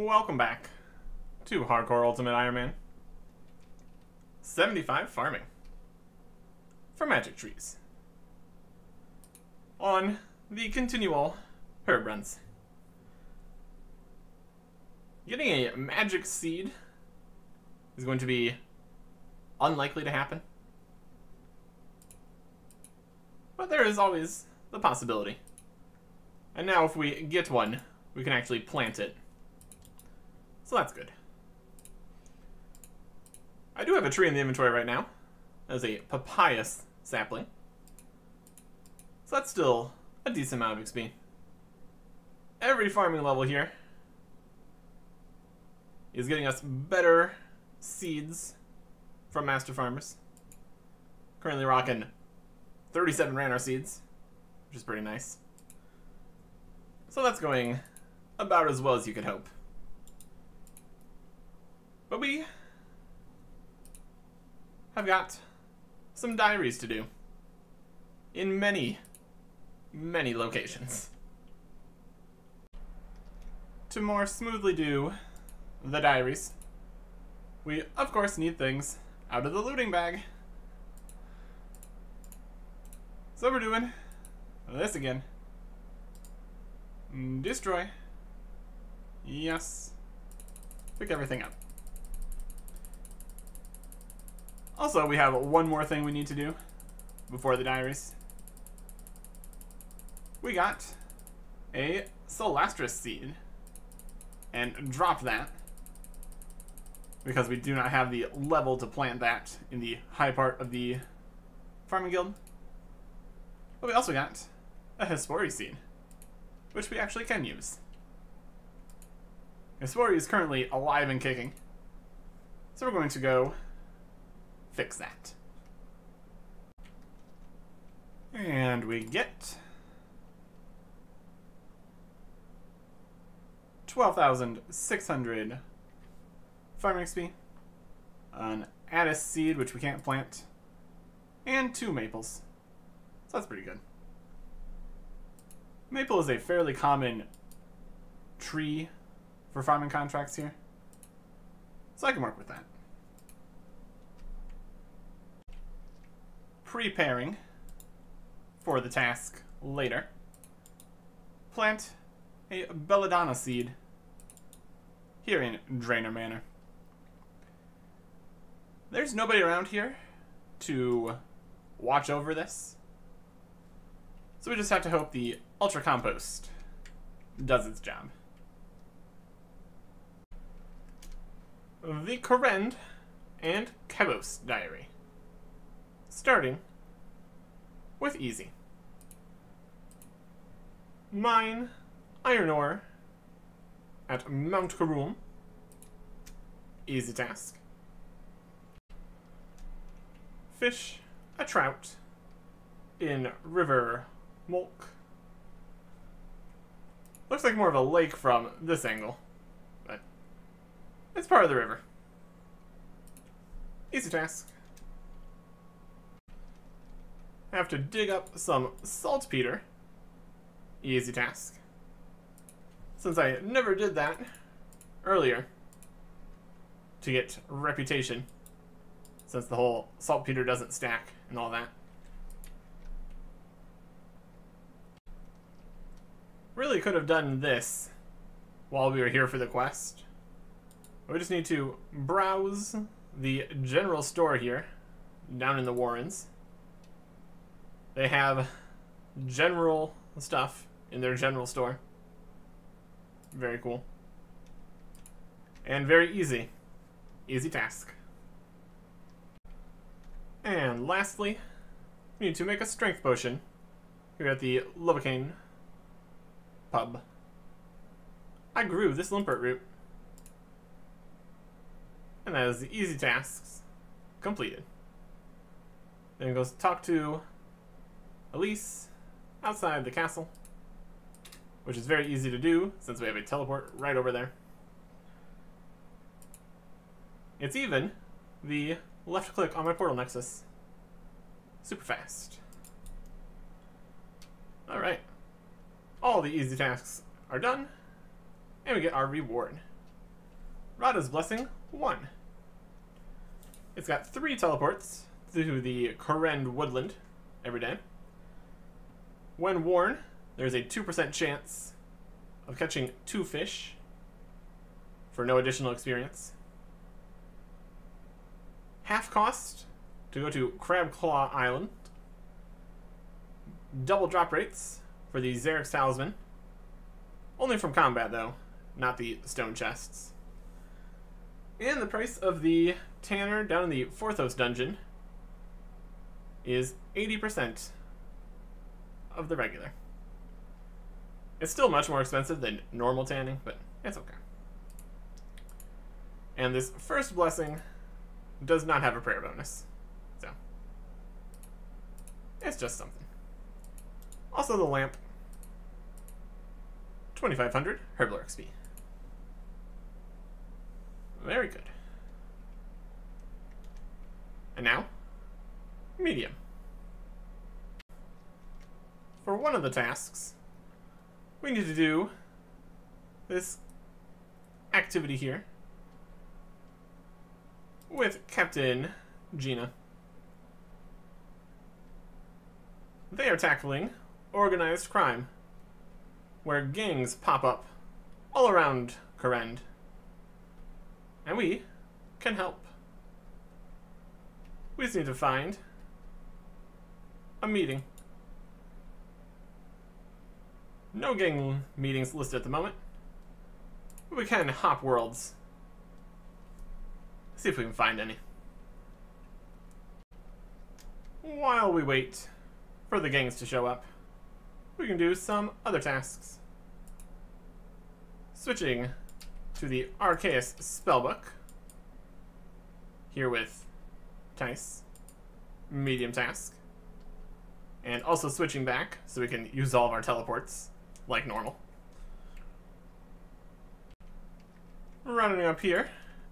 Welcome back to Hardcore Ultimate Iron Man. 75 farming for magic trees on the continual herb runs. Getting a magic seed is going to be unlikely to happen, but there is always the possibility. And now if we get one, we can actually plant it. So that's good. I do have a tree in the inventory right now. That is a papyrus sapling. So that's still a decent amount of XP. Every farming level here is getting us better seeds from master farmers. Currently rocking 37 Draynor seeds, which is pretty nice. So that's going about as well as you could hope. But we have got some diaries to do in many, many locations. To more smoothly do the diaries, we of course need things out of the looting bag. So we're doing this again. Destroy. Yes. Pick everything up. Also, we have one more thing we need to do before the diaries. We got a Solastris seed and dropped that because we do not have the level to plant that in the high part of the farming guild. But we also got a Hespori seed, which we actually can use. Hespori is currently alive and kicking, so we're going to go fix that. And we get 12,600 farming XP, an Addis seed, which we can't plant, and 2 maples. So that's pretty good. Maple is a fairly common tree for farming contracts here, so I can work with that. Preparing for the task later. Plant a Belladonna seed here in Draynor Manor. There's nobody around here to watch over this, so we just have to hope the Ultra Compost does its job. The Kourend and Kebos diary. Starting with easy. Mine iron ore at Mount Kourend. Easy task. Fish a trout in River Mulk. Looks like more of a lake from this angle, but it's part of the river. Easy task. Have to dig up some saltpeter. Easy task. Since I never did that earlier to get reputation, since the whole saltpeter doesn't stack and all that. Really could have done this while we were here for the quest. We just need to browse the general store here down in the Warrens. They have general stuff in their general store. Very cool. And very easy. Easy task. And lastly, we need to make a strength potion here at the Lumbridge pub. I grew this limpert root. And that is the easy tasks completed. Then it goes talk to Elise outside the castle, which is very easy to do since we have a teleport right over there. It's even the left click on my portal nexus. Super fast. Alright. All the easy tasks are done, and we get our reward. Rada's Blessing 1. It's got 3 teleports to the Kourend woodland every day. When worn, there's a 2% chance of catching 2 fish for no additional experience. Half cost to go to Crab Claw Island. Double drop rates for the Jagex Talisman. Only from combat though, not the stone chests. And the price of the Tanner down in the Forthos dungeon is 80% of the regular. It's still much more expensive than normal tanning, but it's okay. And this first blessing does not have a prayer bonus, so it's just something. Also the lamp, 2500 Herbler XP. Very good. And now, medium. For one of the tasks, we need to do this activity here with Captain Gina. They are tackling organized crime, where gangs pop up all around Kourend. And we can help. We just need to find a meeting. No gang meetings listed at the moment, but we can hop worlds. See if we can find any. While we wait for the gangs to show up, we can do some other tasks. Switching to the Arceus Spellbook. Here with Tice. Medium task. And also switching back so we can use all of our teleports like normal. Running up here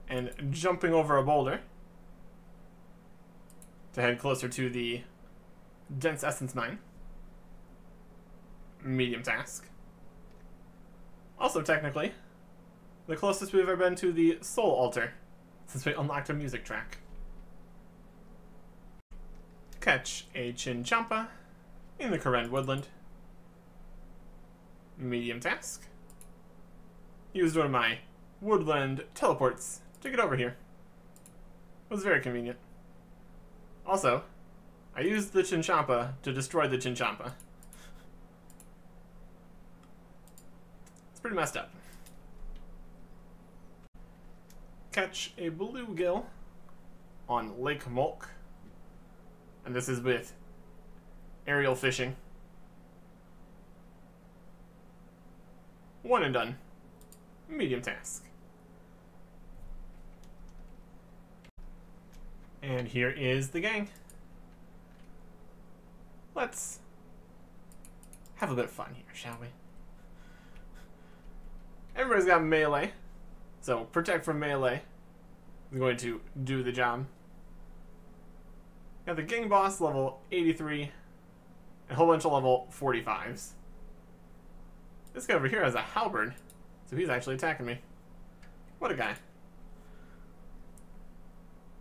and jumping over a boulder to head closer to the Dense Essence Mine. Medium task. Also, technically, the closest we've ever been to the Soul Altar since we unlocked a music track. Catch a Chinchompa in the Kourend woodland. Medium task. Used one of my woodland teleports to get over here. It was very convenient. Also, I used the Chinchompa to destroy the Chinchompa. It's pretty messed up. Catch a bluegill on Lake Mulk. And this is with aerial fishing. One and done. Medium task. And here is the gang. Let's have a bit of fun here, shall we? Everybody's got melee, so protect from melee is going to do the job. Got the gang boss level 83 and a whole bunch of level 45s. This guy over here has a halberd, so he's actually attacking me. What a guy.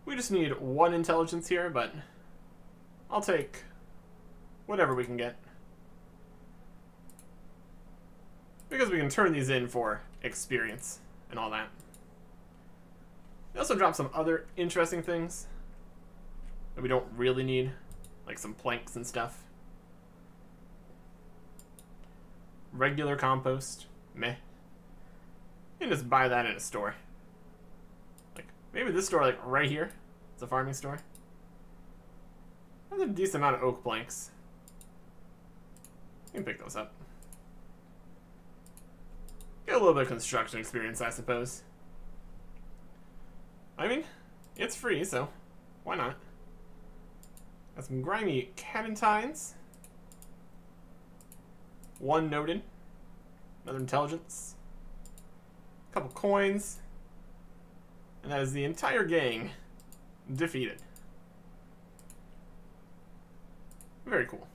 We just need 1 intelligence here, but I'll take whatever we can get. Because we can turn these in for experience and all that. They also drop some other interesting things that we don't really need, like some planks and stuff. Regular compost, meh. You can just buy that in a store. Like, maybe this store, like, right here. It's a farming store. There's a decent amount of oak planks. You can pick those up. Get a little bit of construction experience, I suppose. I mean, it's free, so why not? Got some grimy cabintines. 1 noted. Another intelligence. A couple coins. And that is the entire gang defeated. Very cool.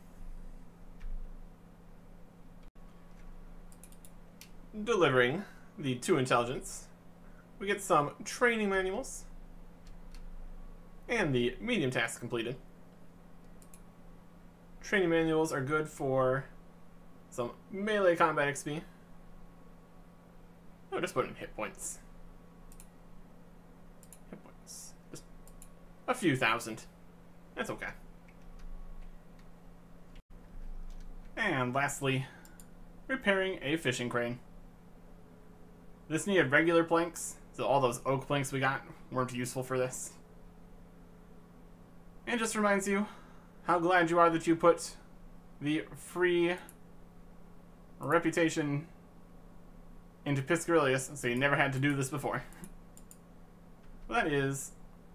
Delivering the 2 intelligence we get some training manuals and the medium task completed. Training manuals are good for some melee combat XP. Oh, just put in hit points. Hit points. Just a few thousand. That's okay. And lastly, repairing a fishing crane. This needed regular planks, so all those oak planks we got weren't useful for this. And just reminds you how glad you are that you put the free reputation into Piscarilius, so you never had to do this before. That is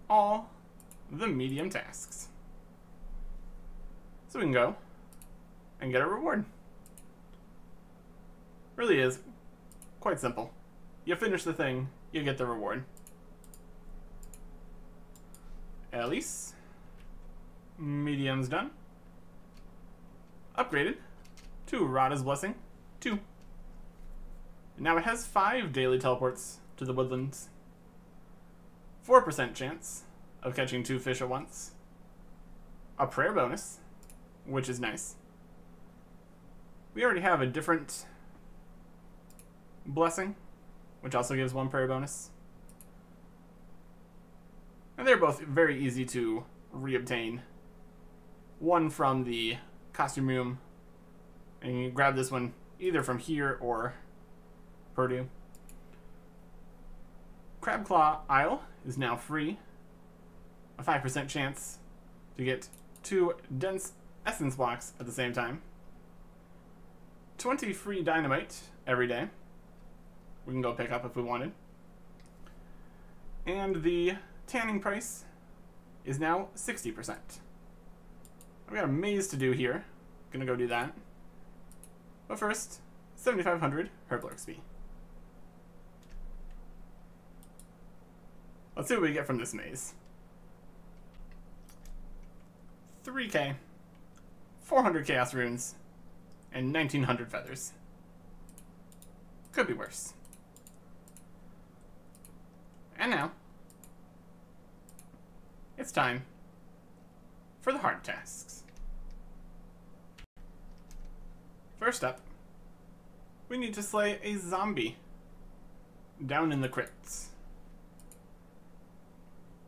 all the medium tasks. So we can go and get a reward. Really is quite simple. You finish the thing, you get the reward. Elise. Medium's done. Upgraded to Rada's Blessing 2. Now it has 5 daily teleports to the woodlands. 4% chance of catching 2 fish at once. A prayer bonus, which is nice. We already have a different blessing, which also gives 1 prayer bonus. And they're both very easy to reobtain. One from the costume room, and you can grab this one either from here or Purdue. Crabclaw Isle is now free. A 5% chance to get 2 dense essence blocks at the same time. 20 free dynamite every day. We can go pick up if we wanted. And the tanning price is now 60%. I've got a maze to do here. Gonna go do that. But first, 7,500 Herbal XP. Let's see what we get from this maze. 3k, 400 Chaos Runes, and 1,900 feathers. Could be worse. And now, it's time for the hard tasks. First up, we need to slay a zombie down in the crypts.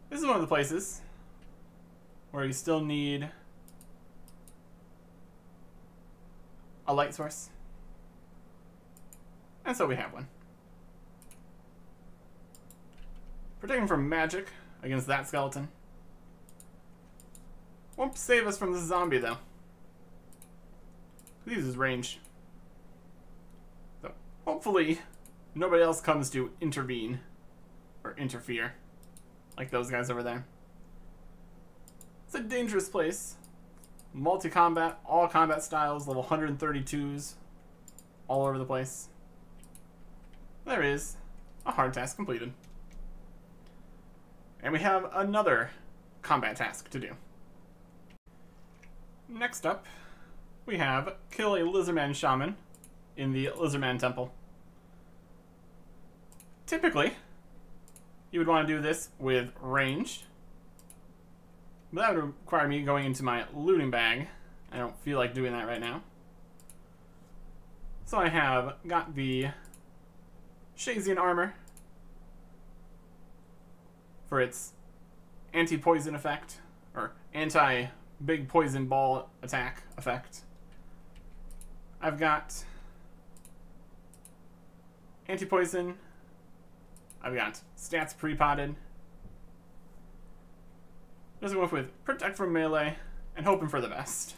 This is one of the places where you still need a light source. And so we have one. Protecting from magic against that skeleton. Won't save us from this zombie, though. He uses range. So, hopefully, nobody else comes to intervene or interfere, like those guys over there. It's a dangerous place. Multi-combat, all combat styles, level 132s, all over the place. There is a hard task completed. And we have another combat task to do. Next up, we have kill a Lizardman Shaman in the Lizardman Temple. Typically, you would want to do this with range, but that would require me going into my looting bag. I don't feel like doing that right now. So I have got the Shazian armor for its anti-poison effect, or anti-big poison ball attack effect. I've got anti-poison. I've got stats pre-potted. Just going with protect from melee and hoping for the best.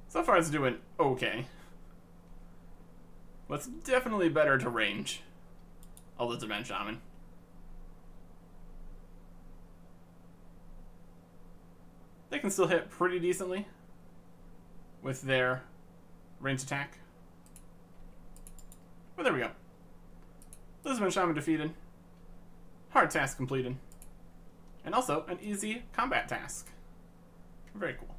So far it's doing okay. But it's definitely better to range a Lizardman Shaman. They can still hit pretty decently with their range attack. But there we go. Lizardman Shaman defeated. Hard task completed. And also an easy combat task. Very cool.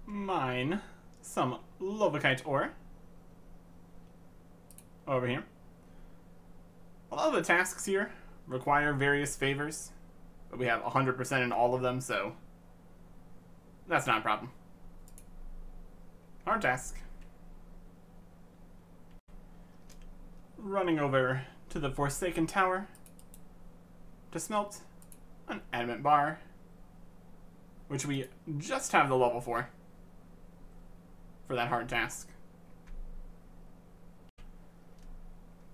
Mine some Lovakite ore over here. A lot of the tasks here require various favors, but we have 100% in all of them, so that's not a problem. Hard task. Running over to the Forsaken Tower to smelt an adamant bar, which we just have the level for that hard task.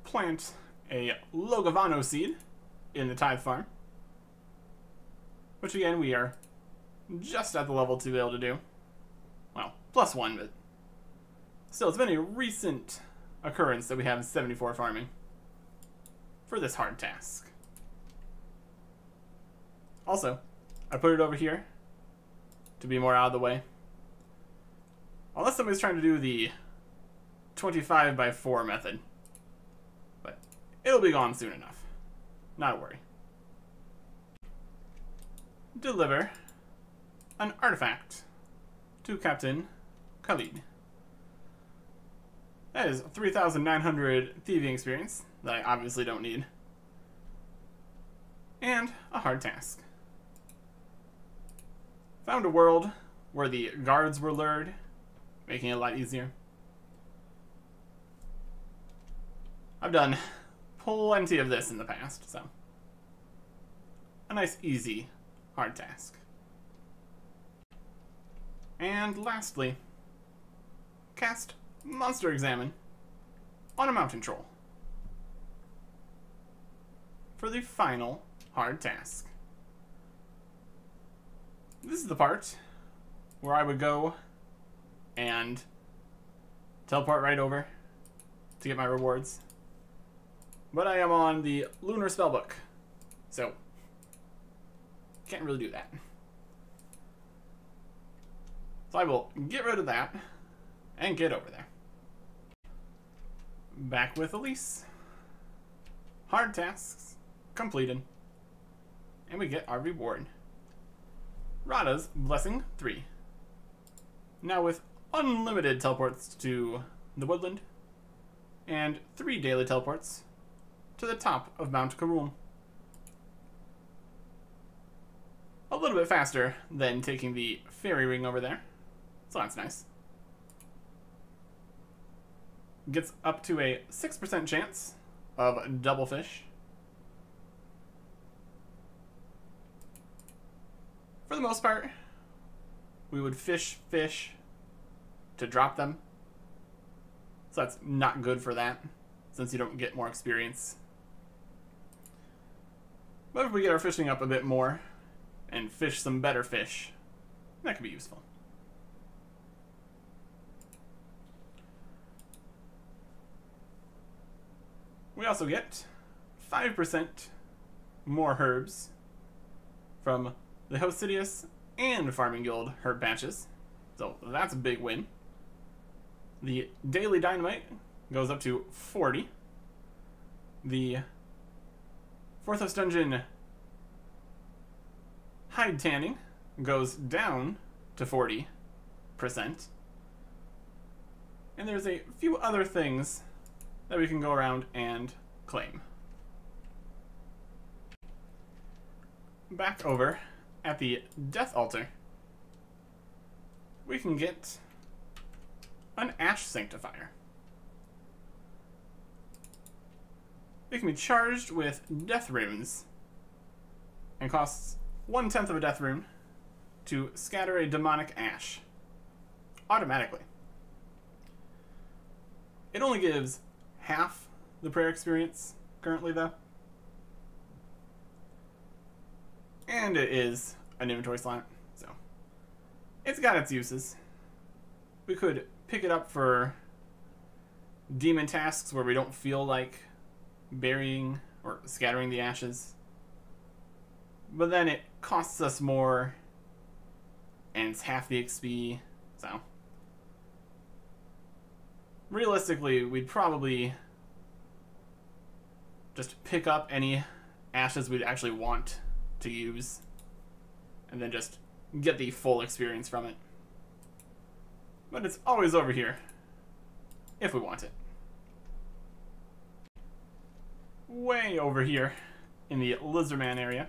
Plant a Logavano seed in the Tithe Farm, which again we are just at the level to be able to do. Well, +1, but still, it's been a recent occurrence that we have 74 farming for this hard task. Also, I put it over here to be more out of the way. Unless somebody's trying to do the 25x4 method. But it'll be gone soon enough. Not a worry. Deliver an artifact to Captain Khalid. That is 3,900 thieving experience that I obviously don't need. And a hard task. Found a world where the guards were lured, making it a lot easier. I've done plenty of this in the past, so a nice, easy, hard task. And lastly, cast Monster Examine on a mountain troll for the final hard task. This is the part where I would go and teleport right over to get my rewards. But I am on the Lunar Spellbook, so can't really do that. So I will get rid of that and get over there. Back with Elise. Hard tasks completed. And we get our reward. Radha's Blessing 3. Now with unlimited teleports to the woodland, and 3 daily teleports to the top of Mount Kourend. A little bit faster than taking the fairy ring over there, so that's nice. Gets up to a 6% chance of double fish. For the most part, we would fish to drop them. So that's not good for that, since you don't get more experience. But if we get our fishing up a bit more, and fish some better fish, that could be useful. We also get 5% more herbs from the Hosidius and Farming Guild herb patches, so that's a big win. The daily dynamite goes up to 40. The Fourthos Dungeon hide tanning goes down to 40%. And there's a few other things that we can go around and claim. Back over at the Death Altar, we can get an Ash Sanctifier. It can be charged with Death Runes and costs 1/10 of a Death Rune to scatter a demonic ash automatically. It only gives half the prayer experience currently, though. And it is an inventory slot, so it's got its uses. We could pick it up for demon tasks where we don't feel like burying or scattering the ashes. But then it costs us more, and it's half the XP, so realistically, we'd probably just pick up any ashes we'd actually want to use, and then just get the full experience from it. But it's always over here, if we want it. way over here in the Lizardman area,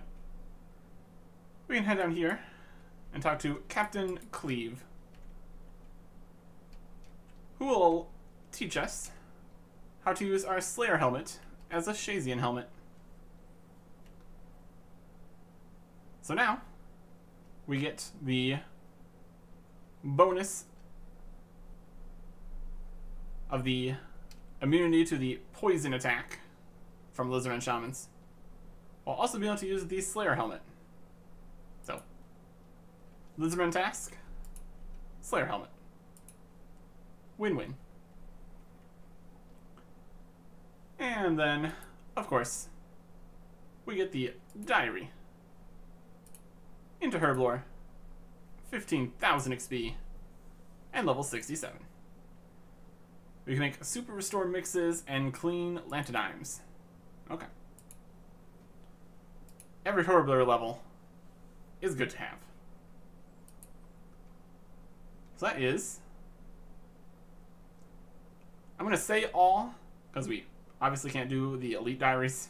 we can head down here and talk to Captain Cleave, who will teach us how to use our Slayer helmet as a Shazian helmet. So now, we get the bonus of the immunity to the poison attack from Lizardman Shamans, while also being able to use the Slayer helmet. So, Lizardman task, Slayer helmet. Win-win. And then, of course, we get the diary. Into Herblore, 15,000 XP, and level 67. We can make super restore mixes and clean lantadymes. Okay. Every Herblore level is good to have. So that is, I'm going to say all, because we obviously can't do the elite diaries,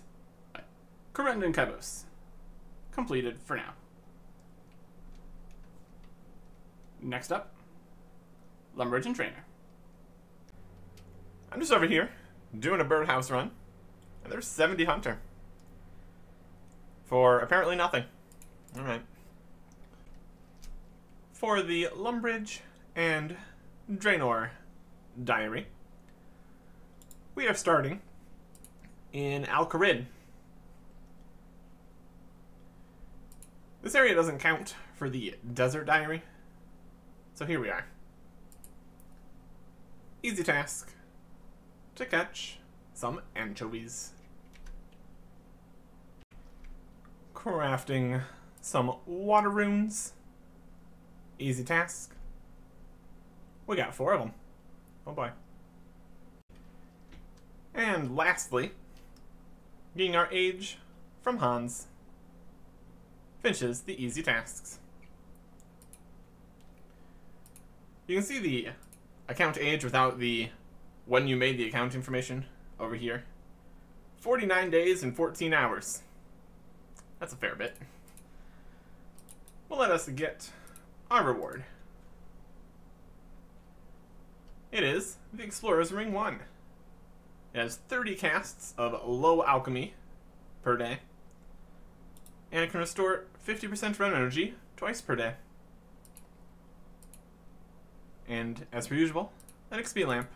but Kourend and Kebos, completed for now. Next up, Lumbridge and Draynor. I'm just over here, doing a birdhouse run, and there's 70 hunter. For apparently nothing. Alright. For the Lumbridge and Draynor diary, we are starting in Kourend. This area doesn't count for the desert diary, so here we are. Easy task to catch some anchovies. Crafting some water runes. Easy task. We got 4 of them. Oh boy. And lastly, getting our age from Hans finishes the easy tasks. You can see the account age without the when you made the account information over here. 49 days and 14 hours. That's a fair bit. Well, let us get our reward. It is the Explorer's Ring 1. It has 30 casts of low alchemy per day, and it can restore 50% run energy twice per day. And, as per usual, an XP lamp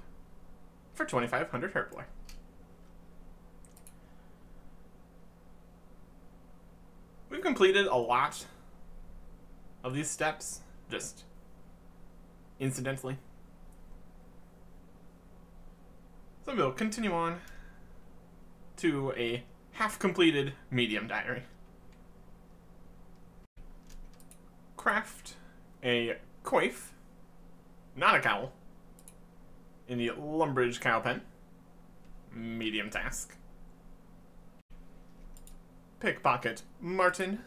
for 2,500 Herblore. We've completed a lot of these steps, just incidentally. So we'll continue on to a half-completed medium diary. Craft a coif, not a cowl, in the Lumbridge cow pen. Medium task. Pickpocket Martin,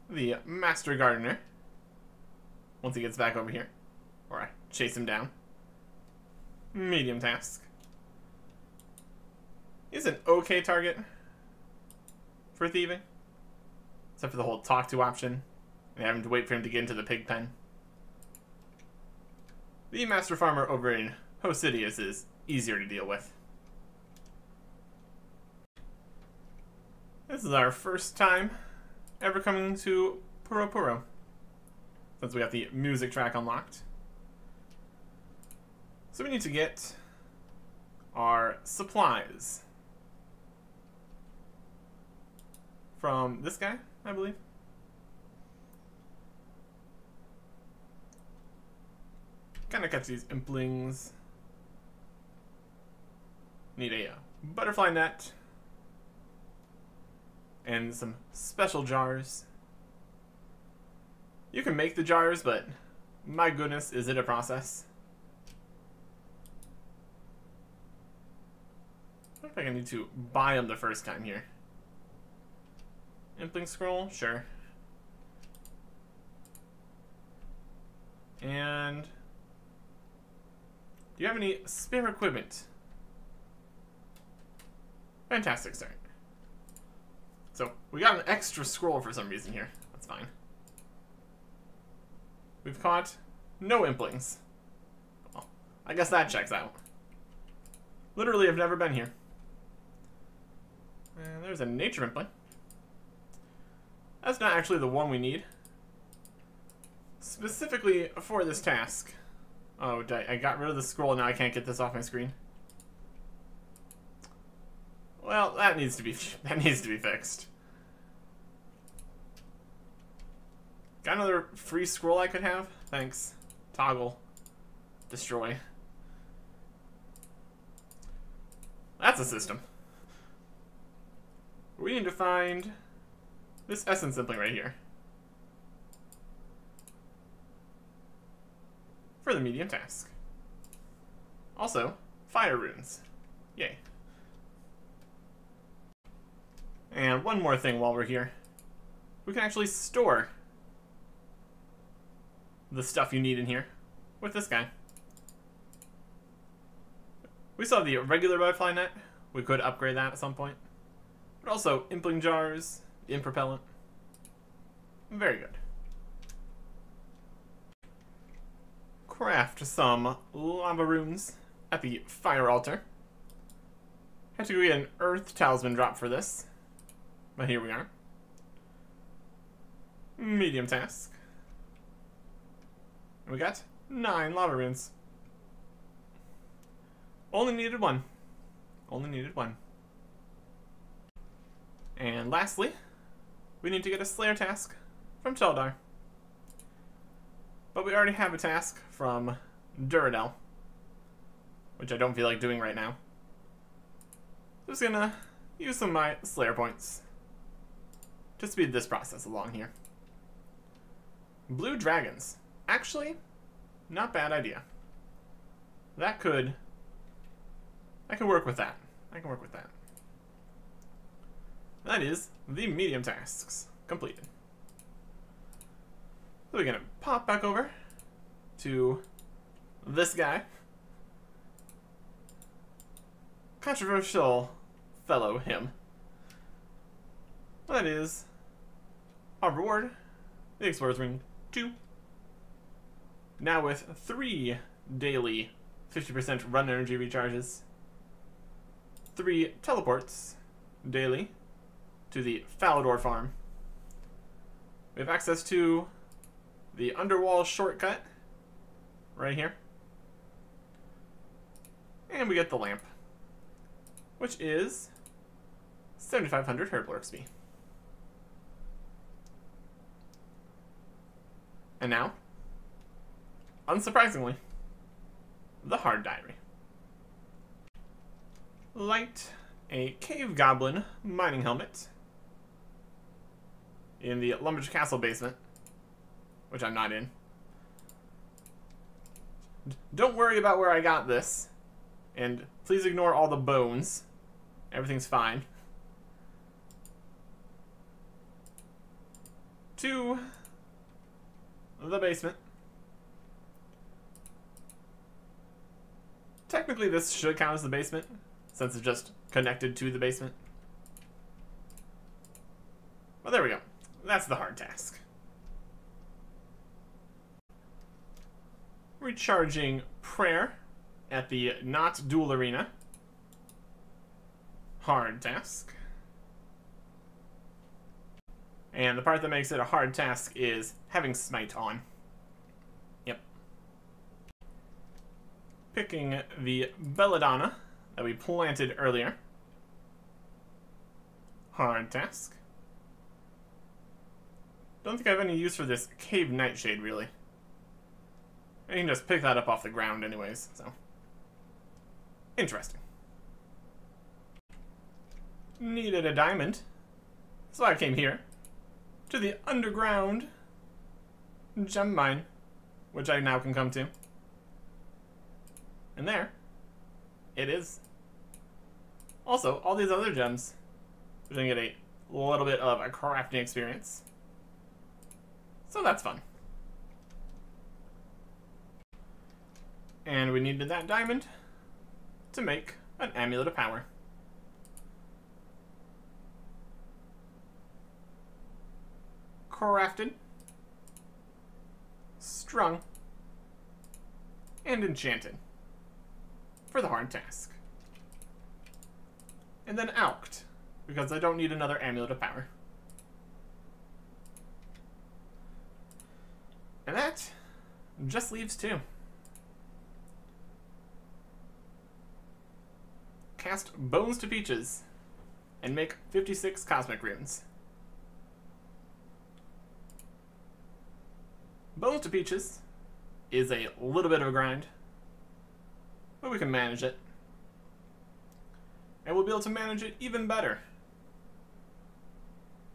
the master gardener, once he gets back over here. Or I chase him down. Medium task. He's an okay target for thieving, except for the whole talk to option and having to wait for him to get into the pig pen. The master farmer over in Hosidius is easier to deal with. This is our first time ever coming to Puro, since we got the music track unlocked. So we need to get our supplies from this guy, I believe. Kind of catch these implings. Need a butterfly net and some special jars. You can make the jars, but my goodness, is it a process. I don't think I need to buy them the first time here. Impling scroll, sure. And do you have any spare equipment? Fantastic start. So, we got an extra scroll for some reason here. That's fine. We've caught no implings. Well, I guess that checks out. Literally, I've never been here. And there's a nature impling. That's not actually the one we need. Specifically for this task. Oh, I got rid of the scroll, now I can't get this off my screen. Well, that needs to be fixed. Got another free scroll I could have? Thanks. Toggle. Destroy. That's a system. We need to find this essence impling right here. For the medium task. Also, fire runes. Yay. And one more thing while we're here. We can actually store the stuff you need in here with this guy. We still have the regular butterfly net. We could upgrade that at some point. But also, impling jars, impropellant. Very good. Craft some lava runes at the fire altar. Had to get an earth talisman drop for this. But here we are. Medium task. We got 9 lava runes. Only needed 1. Only needed 1. And lastly, we need to get a Slayer task from Teldar. But we already have a task from Duradel, which I don't feel like doing right now. Just gonna use some of my Slayer points to speed this process along here. Blue dragons. Actually, not bad idea. I can work with that. I can work with that. That is the medium tasks completed. So we're gonna pop back over to this guy. Controversial fellow him. That is our reward, the Explorer's Ring 2. Now with 3 daily 50% run energy recharges, 3 teleports daily to the Falador farm. We have access to the Underwall shortcut right here. And we get the lamp, which is 7,500 Herbal XP. And now, unsurprisingly, the hard diary. Light a cave goblin mining helmet in the Lumbridge Castle basement, which I'm not in. Don't worry about where I got this, and please ignore all the bones. Everything's fine. To the basement. Technically, this should count as the basement, since it's just connected to the basement. Well, there we go. That's the hard task. Recharging prayer at the Not Duel Arena. Hard task. And the part that makes it a hard task is having Smite on. Yep. Picking the Belladonna that we planted earlier. Hard task. Don't think I have any use for this Cave Nightshade, really. I can just pick that up off the ground anyways, so. Interesting. Needed a diamond. So I came here to the underground gem mine, which I now can come to. And there it is. Also, all these other gems, we're gonna get a little bit of a crafting experience. So that's fun. And we needed that diamond to make an Amulet of Power. crafted, strung, and enchanted for the hard task. And then alked, because I don't need another amulet of power. And that just leaves 2. Cast Bones to Peaches and make 56 cosmic runes. Bones to Peaches is a little bit of a grind, but we can manage it. And we'll be able to manage it even better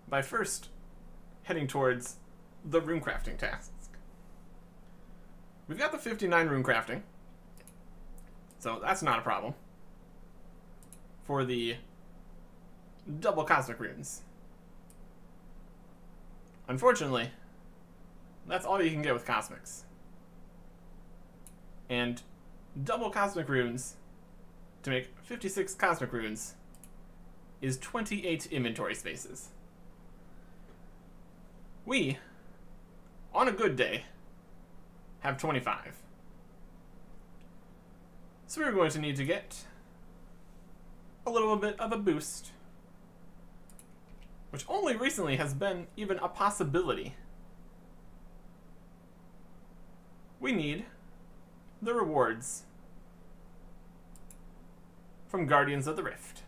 by first heading towards the rune crafting task. We've got the 59 rune crafting, so that's not a problem for the double cosmic runes. Unfortunately, that's all you can get with cosmics. And double cosmic runes to make 56 cosmic runes is 28 inventory spaces. We, on a good day, have 25. So we're going to need to get a little bit of a boost, which only recently has been even a possibility. We need the rewards from Guardians of the Rift.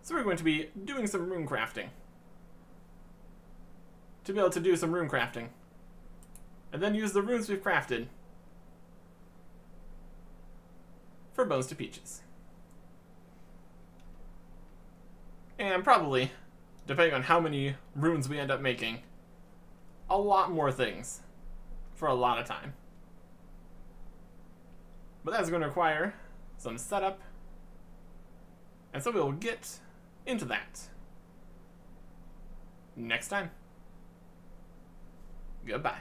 So we're going to be doing some rune crafting to be able to do some rune crafting, and then use the runes we've crafted for Bones to Peaches. And probably, depending on how many runes we end up making, a lot more things for a lot of time. But that's going to require some setup, and so we'll get into that next time. Goodbye.